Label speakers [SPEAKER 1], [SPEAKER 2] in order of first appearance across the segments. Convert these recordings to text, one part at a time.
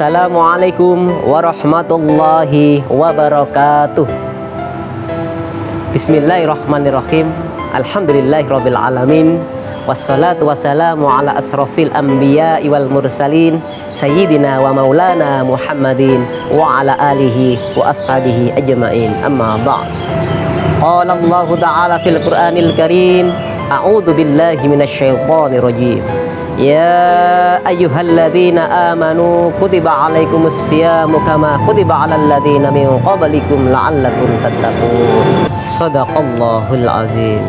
[SPEAKER 1] Assalamualaikum warahmatullahi wabarakatuh. Bismillahirrahmanirrahim. Alhamdulillahirabbil alamin. Wassalatu wassalamu ala asrofil anbiya'i wal mursalin sayyidina wa maulana Muhammadin wa ala alihi wa ashabihi ajma'in. Amma ba'd. Qala Allah ta'ala fil Qur'anil Karim, a'udzu billahi minasyaitonir rajim. Ya ayyuhalladzina amanu kutiba alaikumus siyamu kama kutiba alal ladzina min qablikum la'allakum tattaqun. Shadaqallahul azim.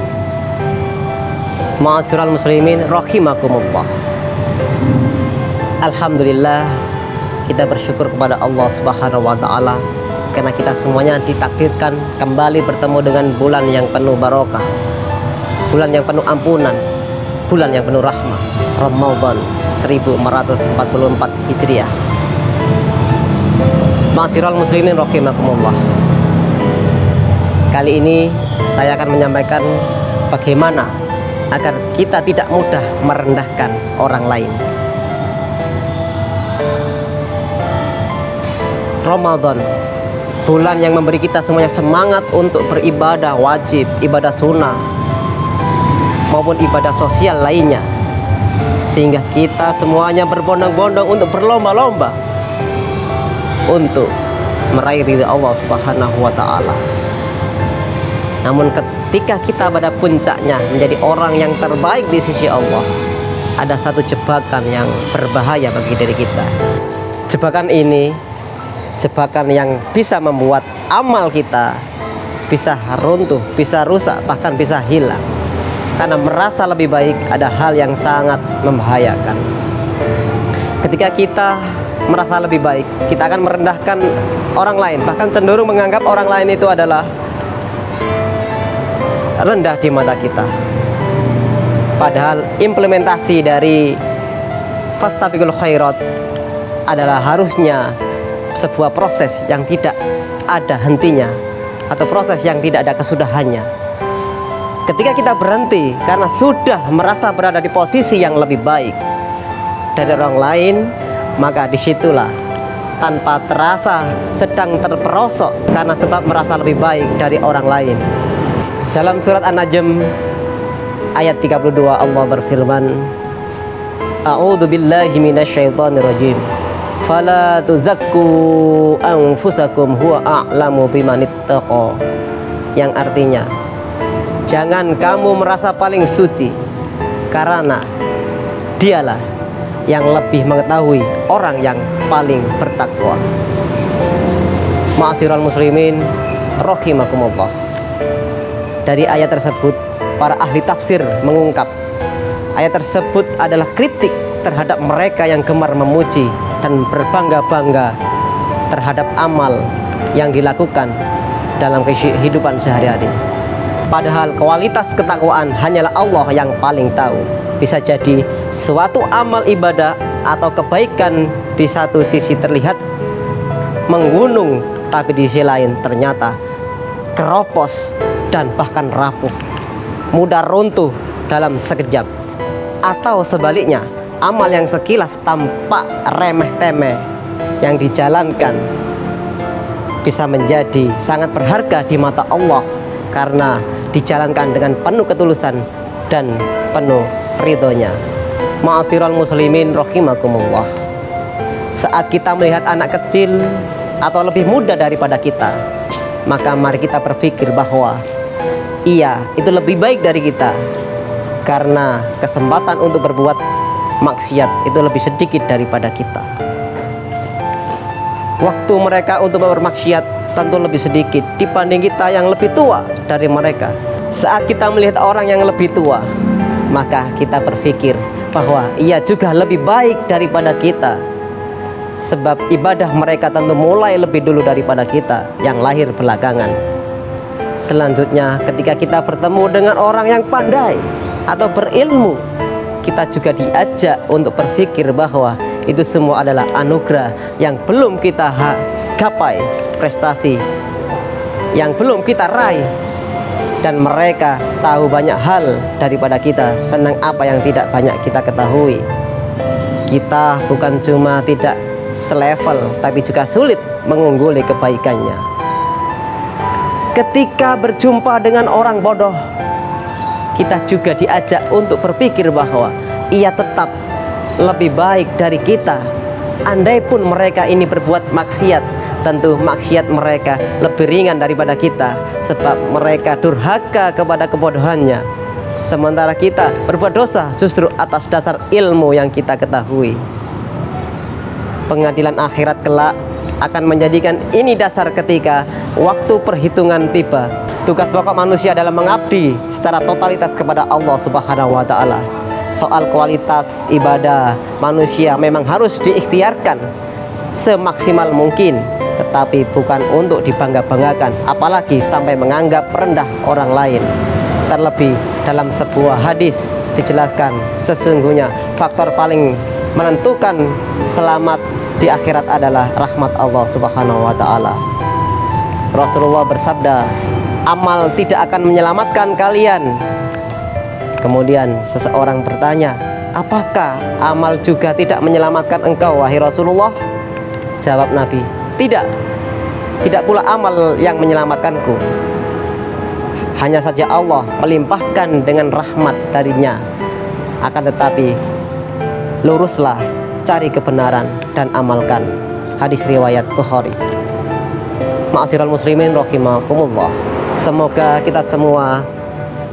[SPEAKER 1] Ma'asyiral muslimin rahimakumullah. Alhamdulillah, kita bersyukur kepada Allah Subhanahu wa taala karena kita semuanya ditakdirkan kembali bertemu dengan bulan yang penuh barokah, bulan yang penuh ampunan, bulan yang penuh rahmat, Ramadan 1444 Hijriah. Ma'asyiral muslimin rahimakumullah. Kali ini saya akan menyampaikan bagaimana agar kita tidak mudah merendahkan orang lain. Ramadan, bulan yang memberi kita semuanya semangat untuk beribadah wajib, ibadah sunnah, maupun ibadah sosial lainnya, sehingga kita semuanya berbondong-bondong untuk berlomba-lomba untuk meraih ridha Allah Subhanahu wa taala. Namun ketika kita pada puncaknya menjadi orang yang terbaik di sisi Allah, ada satu jebakan yang berbahaya bagi diri kita. Jebakan ini jebakan yang bisa membuat amal kita bisa runtuh, bisa rusak, bahkan bisa hilang. Karena merasa lebih baik ada hal yang sangat membahayakan. Ketika kita merasa lebih baik, kita akan merendahkan orang lain, bahkan cenderung menganggap orang lain itu adalah rendah di mata kita. Padahal implementasi dari fastabiqul khairat adalah harusnya sebuah proses yang tidak ada hentinya, atau proses yang tidak ada kesudahannya. Ketika kita berhenti karena sudah merasa berada di posisi yang lebih baik dari orang lain, maka disitulah tanpa terasa sedang terperosok karena sebab merasa lebih baik dari orang lain. Dalam surat An-Najm ayat 32 Allah berfirman, a'udzu billahi minasyaitonir rajim. Fala tuzakku anfusakum huwa a'lamu bimanittaqa. Yang artinya, jangan kamu merasa paling suci, karena dialah yang lebih mengetahui orang yang paling bertakwa. Ma'asyiral muslimin rahimakumullah. Dari ayat tersebut, para ahli tafsir mengungkap ayat tersebut adalah kritik terhadap mereka yang gemar memuji dan berbangga-bangga terhadap amal yang dilakukan dalam kehidupan sehari-hari. Padahal kualitas ketakwaan hanyalah Allah yang paling tahu. Bisa jadi suatu amal ibadah atau kebaikan di satu sisi terlihat menggunung, tapi di sisi lain ternyata keropos dan bahkan rapuh, mudah runtuh dalam sekejap. Atau sebaliknya, amal yang sekilas tampak remeh-temeh yang dijalankan bisa menjadi sangat berharga di mata Allah karena dijalankan dengan penuh ketulusan dan penuh ridhonya. Ma'asyiral muslimin rahimakumullah. Saat kita melihat anak kecil atau lebih muda daripada kita, maka mari kita berpikir bahwa ia itu lebih baik dari kita, karena kesempatan untuk berbuat maksiat itu lebih sedikit daripada kita. Waktu mereka untuk bermaksiat tentu lebih sedikit dibanding kita yang lebih tua dari mereka. Saat kita melihat orang yang lebih tua, maka kita berpikir bahwa ia juga lebih baik daripada kita, sebab ibadah mereka tentu mulai lebih dulu daripada kita yang lahir belakangan. Selanjutnya, ketika kita bertemu dengan orang yang pandai atau berilmu, kita juga diajak untuk berpikir bahwa itu semua adalah anugerah yang belum kita gapai, prestasi yang belum kita raih, dan mereka tahu banyak hal daripada kita tentang apa yang tidak banyak kita ketahui. Kita bukan cuma tidak selevel, tapi juga sulit mengungguli kebaikannya. Ketika berjumpa dengan orang bodoh, kita juga diajak untuk berpikir bahwa ia tetap lebih baik dari kita. Andai pun mereka ini berbuat maksiat, tentu maksiat mereka lebih ringan daripada kita, sebab mereka durhaka kepada kebodohannya, sementara kita berbuat dosa justru atas dasar ilmu yang kita ketahui. Pengadilan akhirat kelak akan menjadikan ini dasar ketika waktu perhitungan tiba. Tugas pokok manusia dalam mengabdi secara totalitas kepada Allah Subhanahu wa Ta'ala. Soal kualitas ibadah manusia memang harus diikhtiarkan semaksimal mungkin, tetapi bukan untuk dibangga-banggakan, apalagi sampai menganggap rendah orang lain. Terlebih dalam sebuah hadis dijelaskan, sesungguhnya faktor paling menentukan selamat di akhirat adalah rahmat Allah Subhanahu wa Ta'ala. Rasulullah bersabda, amal tidak akan menyelamatkan kalian. Kemudian seseorang bertanya, apakah amal juga tidak menyelamatkan engkau, wahai Rasulullah? Jawab Nabi, tidak pula amal yang menyelamatkanku. Hanya saja Allah melimpahkan dengan rahmat darinya. Akan tetapi luruslah, cari kebenaran dan amalkan. Hadis riwayat Bukhari. Ma'asyiral muslimin rahimakumullah, semoga kita semua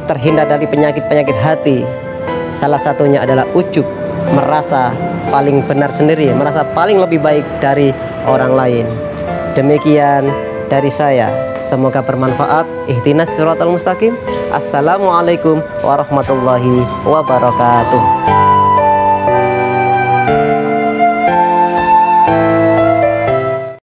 [SPEAKER 1] terhindar dari penyakit-penyakit hati. Salah satunya adalah ujub, merasa paling benar sendiri, merasa paling lebih baik dari orang lain. Demikian dari saya, semoga bermanfaat. Ihdinas siratal mustaqim. Assalamualaikum warahmatullahi wabarakatuh.